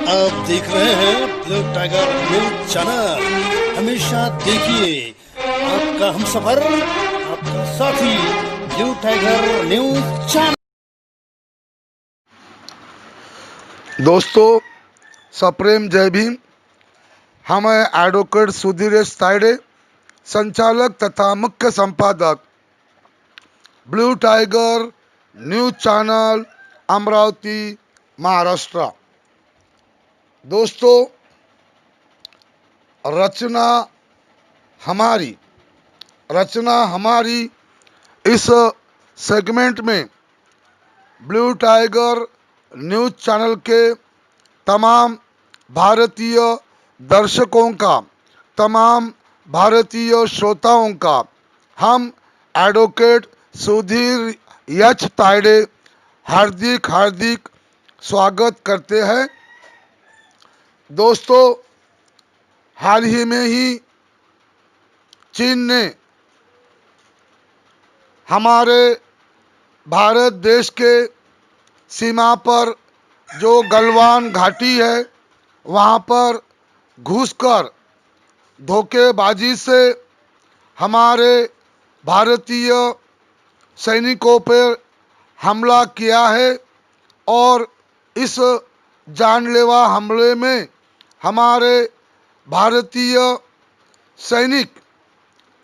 आप देख रहे हैं ब्लू टाइगर न्यूज चैनल। हमेशा देखिए आपका हमसफर, आपका साथी ब्लू टाइगर न्यूज चैनल। दोस्तों, सप्रेम जय भीम। हम हैं एडवोकेट सुधीरेश तायडे, संचालक तथा मुख्य संपादक blue tiger news channel, Amravati, Maharashtra. दोस्तों, रचना हमारी इस सेगमेंट में ब्लू टाइगर न्यूज चैनल के तमाम भारतीय दर्शकों का, तमाम भारतीय श्रोताओं का हम एडवोकेट सुधीर एच तायडे हार्दिक हार्दिक स्वागत करते हैं। दोस्तों, हाल ही में ही चीन ने हमारे भारत देश के सीमा पर जो गलवान घाटी है वहाँ पर घुसकर धोखेबाजी से हमारे भारतीय सैनिकों पर हमला किया है और इस जानलेवा हमले में हमारे भारतीय सैनिक,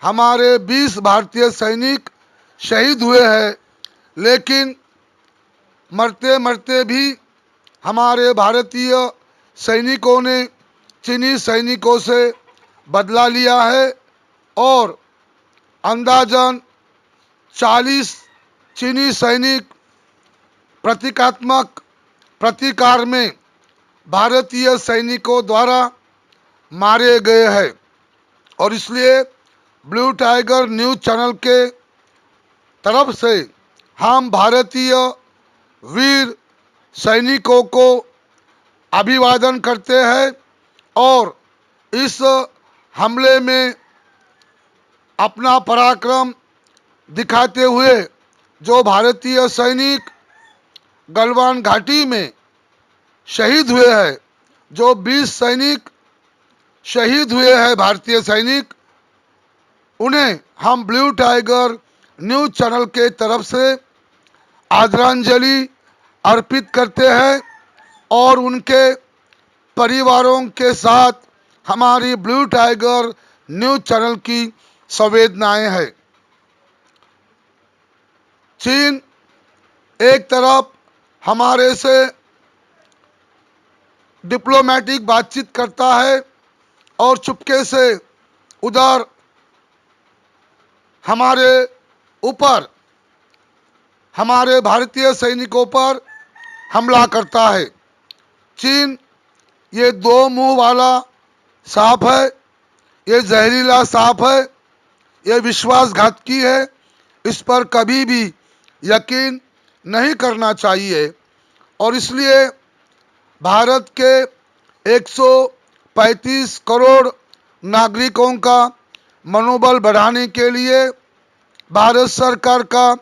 हमारे 20 भारतीय सैनिक शहीद हुए हैं। लेकिन मरते मरते भी हमारे भारतीय सैनिकों ने चीनी सैनिकों से बदला लिया है और अंदाजन 40 चीनी सैनिक प्रतीकात्मक प्रतिकार में भारतीय सैनिकों द्वारा मारे गए हैं। और इसलिए ब्लू टाइगर न्यूज चैनल के तरफ से हम भारतीय वीर सैनिकों को अभिवादन करते हैं और इस हमले में अपना पराक्रम दिखाते हुए जो भारतीय सैनिक गलवान घाटी में शहीद हुए हैं, जो 20 सैनिक शहीद हुए हैं भारतीय सैनिक, उन्हें हम ब्लू टाइगर न्यूज चैनल के तरफ से आदरांजलि अर्पित करते हैं और उनके परिवारों के साथ हमारी ब्लू टाइगर न्यूज चैनल की संवेदनाएं हैं। चीन एक तरफ हमारे से डिप्लोमेटिक बातचीत करता है और चुपके से उधर हमारे ऊपर, हमारे भारतीय सैनिकों पर हमला करता है। चीन ये दो मुंह वाला सांप है, ये जहरीला सांप है, ये विश्वासघातकी है। इस पर कभी भी यकीन नहीं करना चाहिए और इसलिए भारत के 135 करोड़ नागरिकों का मनोबल बढ़ाने के लिए, भारत सरकार का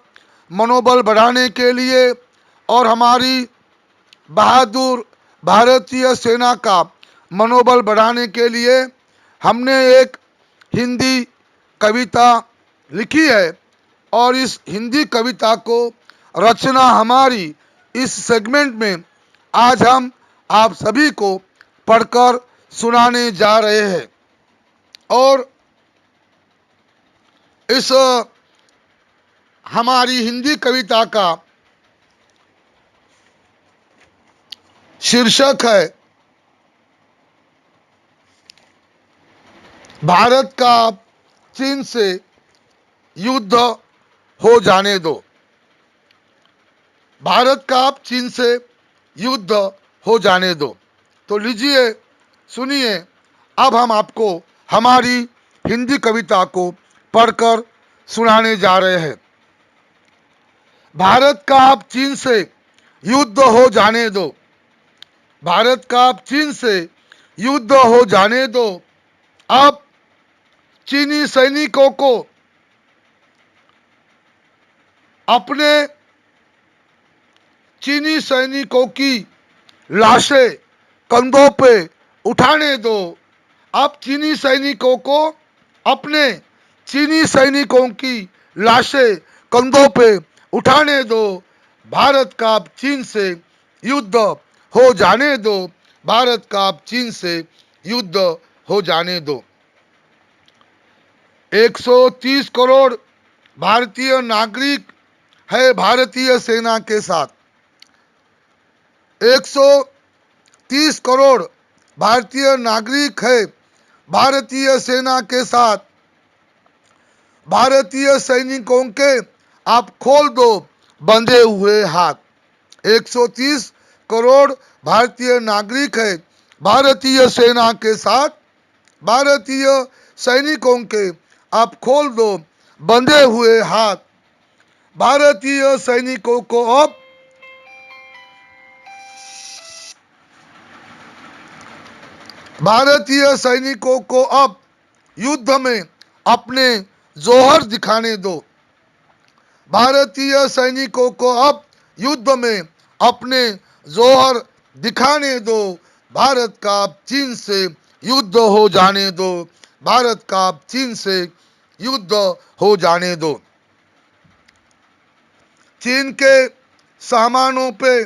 मनोबल बढ़ाने के लिए और हमारी बहादुर भारतीय सेना का मनोबल बढ़ाने के लिए हमने एक हिंदी कविता लिखी है और इस हिंदी कविता को रचना हमारी इस सेगमेंट में आज हम आप सभी को पढ़कर सुनाने जा रहे हैं। और इस हमारी हिंदी कविता का शीर्षक है भारत का अब चीन से युद्ध हो जाने दो। भारत का अब चीन से युद्ध हो जाने दो। तो लीजिए सुनिए, अब हम आपको हमारी हिंदी कविता को पढ़कर सुनाने जा रहे हैं। भारत का अब चीन से युद्ध हो जाने दो। भारत का अब चीन से युद्ध हो जाने दो। अब चीनी सैनिकों को चीनी सैनिकों की लाशें कंधों पे उठाने दो। अब चीनी सैनिकों को अपने चीनी सैनिकों की लाशें कंधों पे उठाने दो। भारत का अब चीन से युद्ध हो जाने दो। भारत का अब चीन से युद्ध हो जाने दो। 130 करोड़ भारतीय नागरिक है भारतीय सेना के साथ। 130 करोड़ भारतीय नागरिक है भारतीय सेना के साथ। भारतीय सैनिकों के आप खोल दो बंधे हुए हाथ। 130 करोड़ भारतीय नागरिक है भारतीय सेना के साथ। भारतीय सैनिकों के आप खोल दो बंधे हुए हाथ। भारतीय सैनिकों को अब भारतीय सैनिकों को अब युद्ध में अपने जोहर दिखाने दो। भारतीय सैनिकों को अब युद्ध में अपने जोहर दिखाने दो। भारत का अब चीन से युद्ध हो जाने दो। भारत का अब चीन से युद्ध हो जाने दो। चीन के सामानों पे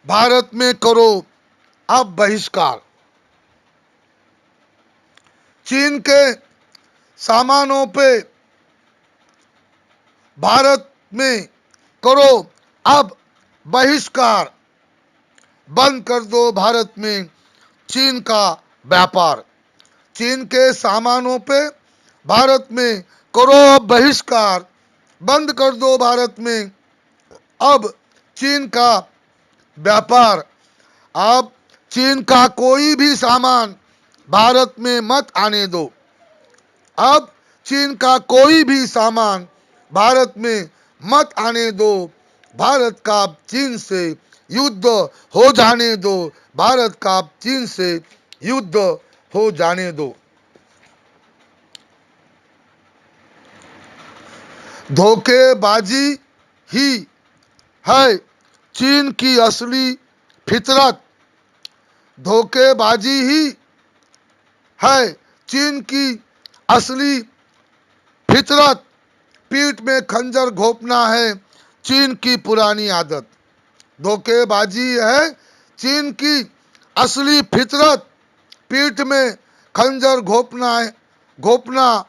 भारत में करो अब बहिष्कार। चीन के सामानों पे भारत में करो अब बहिष्कार। बंद कर दो भारत में चीन का व्यापार। चीन के सामानों पे भारत में करो अब बहिष्कार। बंद कर दो भारत में अब चीन का व्यापार। अब चीन का कोई भी सामान भारत में मत आने दो। अब चीन का कोई भी सामान भारत में मत आने दो। भारत का चीन से युद्ध हो जाने दो। भारत का चीन से युद्ध हो जाने दो। धोखेबाजी ही है चीन की असली फितरत। धोखेबाजी ही है चीन की असली फितरत। पीठ में खंजर घोंपना है चीन की पुरानी आदत। धोखेबाजी है चीन की असली फितरत। पीठ में खंजर घोंपना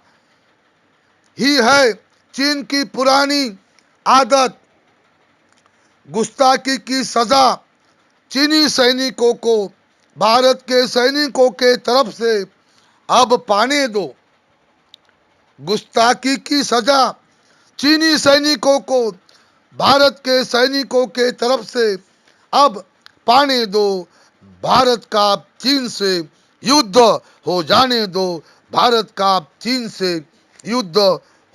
ही है चीन की पुरानी आदत। गुस्ताखी की सजा चीनी सैनिकों को भारत के सैनिकों के तरफ से अब पाने दो। गुस्ताखी की सजा चीनी सैनिकों को भारत के सैनिकों के तरफ से अब पाने दो। भारत का चीन से युद्ध हो जाने दो। भारत का चीन से युद्ध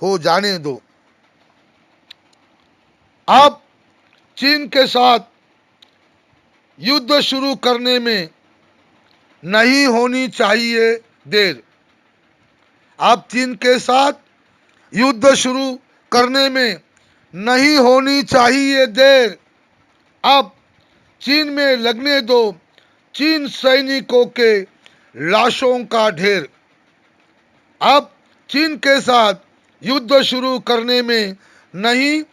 हो जाने दो। अब चीन के साथ युद्ध शुरू करने में नहीं होनी चाहिए देर। अब चीन के साथ युद्ध शुरू करने में नहीं होनी चाहिए देर। अब चीन में लगने दो चीन सैनिकों के लाशों का ढेर। अब चीन के साथ युद्ध शुरू करने में नहीं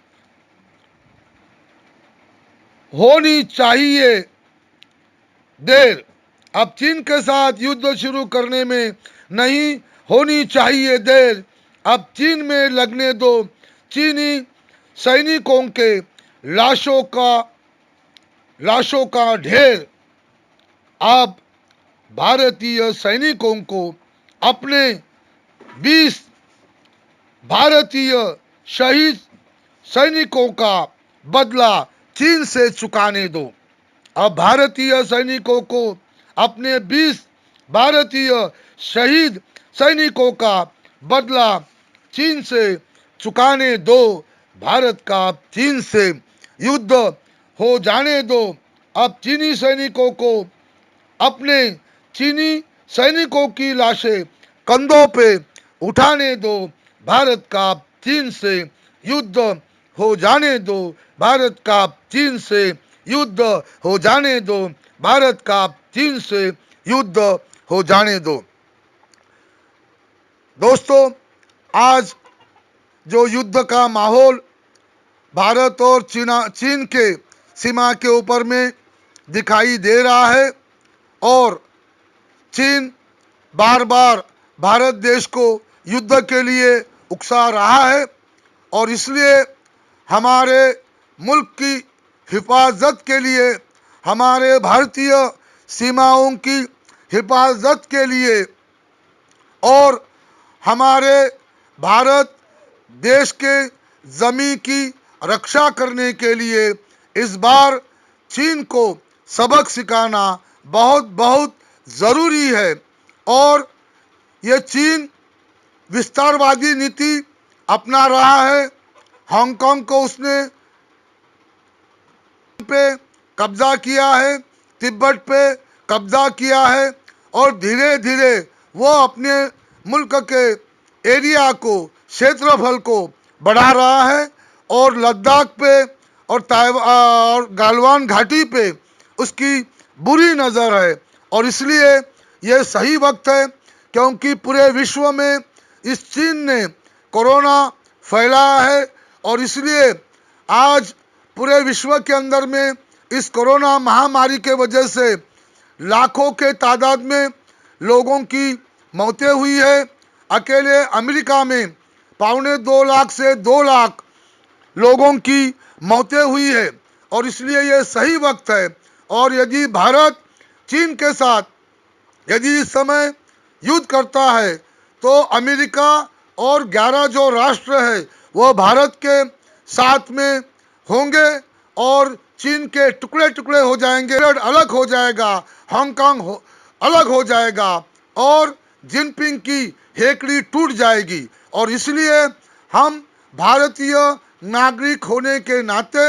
होनी चाहिए देर। अब चीन के साथ युद्ध शुरू करने में नहीं होनी चाहिए देर। अब चीन में लगने दो चीनी सैनिकों के लाशों का ढेर। अब भारतीय सैनिकों को अपने 20 भारतीय शहीद सैनिकों का बदला चीन से चुकाने दो। अब भारतीय सैनिकों को अपने 20 भारतीय शहीद सैनिकों का बदला चीन से चुकाने दो। भारत का चीन से युद्ध हो जाने दो। अब चीनी सैनिकों को अपने चीनी सैनिकों की लाशें कंधों पे उठाने दो। भारत का चीन से युद्ध हो जाने दो। भारत का चीन से युद्ध हो जाने दो, भारत का चीन से युद्ध हो जाने दो। दोस्तों, आज जो युद्ध का माहौल भारत और चीन के सीमा के ऊपर में दिखाई दे रहा है और चीन बार बार भारत देश को युद्ध के लिए उकसा रहा है और इसलिए हमारे मुल्क की हिफाजत के लिए, हमारे भारतीय सीमाओं की हिफाजत के लिए और हमारे भारत देश के ज़मीन की रक्षा करने के लिए इस बार चीन को सबक सिखाना बहुत बहुत ज़रूरी है। और ये चीन विस्तारवादी नीति अपना रहा है। हांगकांग को उसने पे कब्जा किया है, तिब्बत पे कब्जा किया है और धीरे धीरे वो अपने मुल्क के एरिया को, क्षेत्रफल को बढ़ा रहा है और लद्दाख पे और गालवान घाटी पे उसकी बुरी नज़र है। और इसलिए ये सही वक्त है क्योंकि पूरे विश्व में इस चीन ने कोरोना फैलाया है और इसलिए आज पूरे विश्व के अंदर में इस कोरोना महामारी के वजह से लाखों के तादाद में लोगों की मौतें हुई है। अकेले अमेरिका में 2.25 लाख से 2 लाख लोगों की मौतें हुई है और इसलिए ये सही वक्त है। और यदि भारत चीन के साथ यदि इस समय युद्ध करता है तो अमेरिका और 11 जो राष्ट्र है वो भारत के साथ में होंगे और चीन के टुकड़े टुकड़े हो जाएंगे, अलग हो जाएगा, हांगकांग अलग हो जाएगा और जिनपिंग की हेकड़ी टूट जाएगी। और इसलिए हम भारतीय नागरिक होने के नाते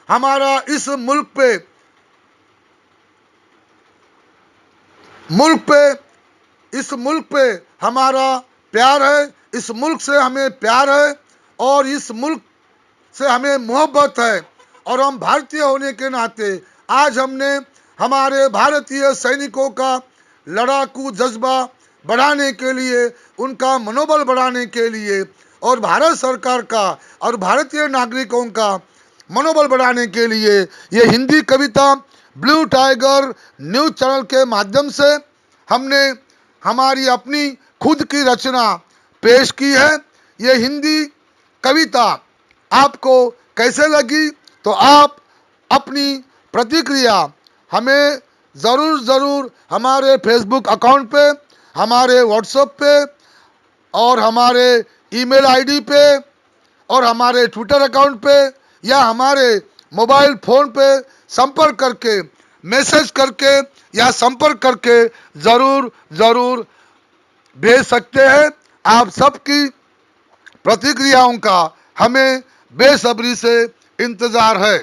हमारा इस मुल्क पे हमारा प्यार है, इस मुल्क से हमें प्यार है और इस मुल्क से हमें मोहब्बत है। और हम भारतीय होने के नाते आज हमने हमारे भारतीय सैनिकों का लड़ाकू जज्बा बढ़ाने के लिए, उनका मनोबल बढ़ाने के लिए और भारत सरकार का और भारतीय नागरिकों का मनोबल बढ़ाने के लिए ये हिंदी कविता ब्लू टाइगर न्यूज़ चैनल के माध्यम से हमने हमारी अपनी खुद की रचना पेश की है। ये हिंदी कविता आपको कैसे लगी तो आप अपनी प्रतिक्रिया हमें ज़रूर हमारे फेसबुक अकाउंट पे, हमारे व्हाट्सएप पे और हमारे ईमेल आईडी पे और हमारे ट्विटर अकाउंट पे या हमारे मोबाइल फ़ोन पे संपर्क करके, मैसेज करके या संपर्क करके ज़रूर भेज सकते हैं। आप सबकी प्रतिक्रियाओं का हमें बेसब्री से इंतज़ार है।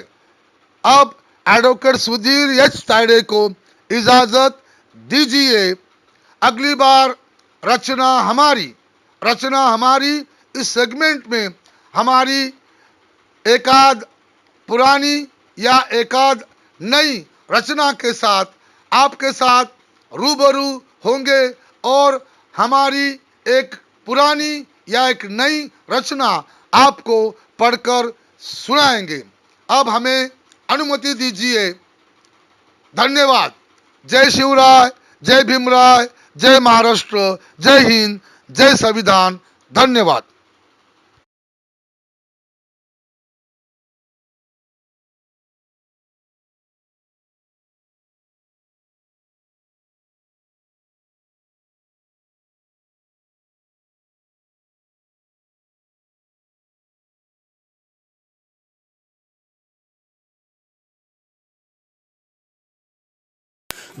अब एडवोकेट सुधीर एच तायडे को इजाज़त दीजिए। अगली बार रचना हमारी इस सेगमेंट में हमारी एकाध पुरानी या एकाध नई रचना के साथ आपके साथ रूबरू होंगे और हमारी एक पुरानी या एक नई रचना आपको पढ़कर सुनाएंगे। अब हमें अनुमति दीजिए। धन्यवाद। जय शिवराय, जय भीमराय, जय महाराष्ट्र, जय हिंद, जय संविधान। धन्यवाद।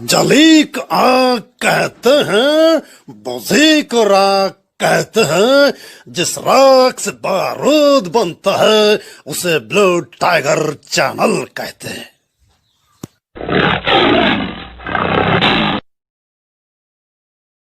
जली को आग कहते हैं, बुझी को राख कहते हैं, जिस राख से बारूद बनता है उसे ब्लू टाइगर चैनल कहते हैं।